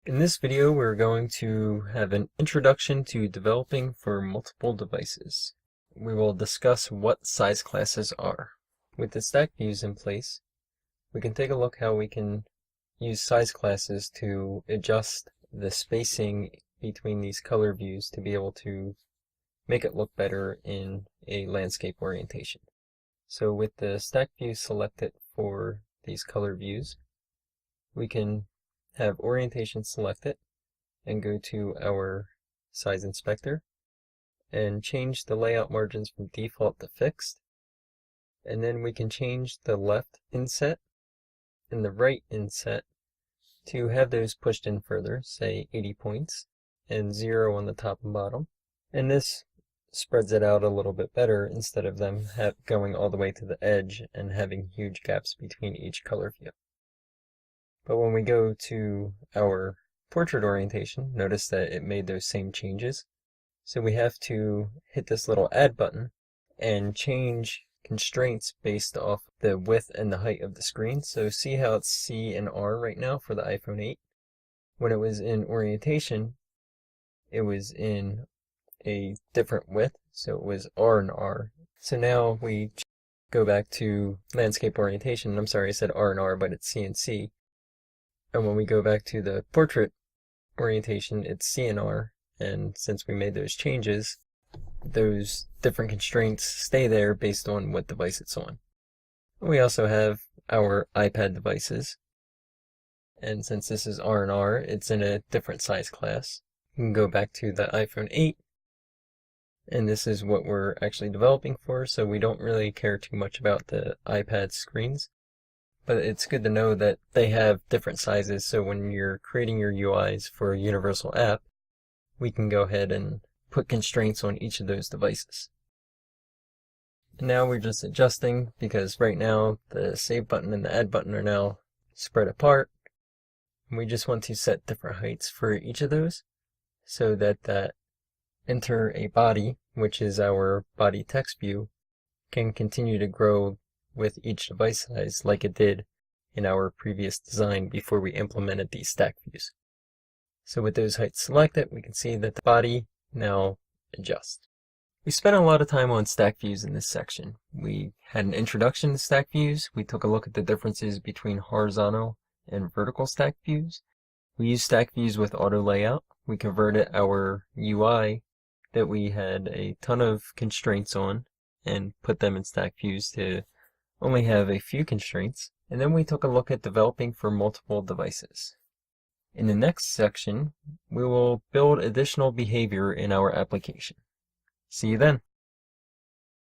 In this video, we're going to have an introduction to developing for multiple devices. We will discuss what size classes are. With the stack views in place, we can take a look how we can use size classes to adjust the spacing between these color views to be able to make it look better in a landscape orientation. So with the stack view selected for these color views, we can have orientation selected and go to our size inspector and change the layout margins from default to fixed. And then we can change the left inset and the right inset to have those pushed in further, say 80 points and 0 on the top and bottom. And this spreads it out a little bit better instead of them going all the way to the edge and having huge gaps between each color view. But when we go to our portrait orientation, notice that it made those same changes. So we have to hit this little add button and change constraints based off the width and the height of the screen. So see how it's C and R right now for the iPhone 8. When it was in orientation, it was in a different width, so it was R and R. So now we go back to landscape orientation. I'm sorry, I said R and R, but it's C and C. And when we go back to the portrait orientation, it's C and R. And since we made those changes, those different constraints stay there based on what device it's on. We also have our iPad devices. And since this is R and R, it's in a different size class. You can go back to the iPhone 8. And this is what we're actually developing for, so we don't really care too much about the iPad screens. But it's good to know that they have different sizes, so when you're creating your UIs for a universal app, we can go ahead and put constraints on each of those devices. And now we're just adjusting, because right now the save button and the add button are now spread apart. And we just want to set different heights for each of those, so that that enter a body, which is our body text view, can continue to grow with each device size like it did in our previous design before we implemented these stack views. So with those heights selected, we can see that the body now adjusts. We spent a lot of time on stack views in this section. We had an introduction to stack views. We took a look at the differences between horizontal and vertical stack views. We used stack views with auto layout. We converted our UI that we had a ton of constraints on and put them in stack views to only have a few constraints, and then we took a look at developing for multiple devices. In the next section, we will build additional behavior in our application. See you then.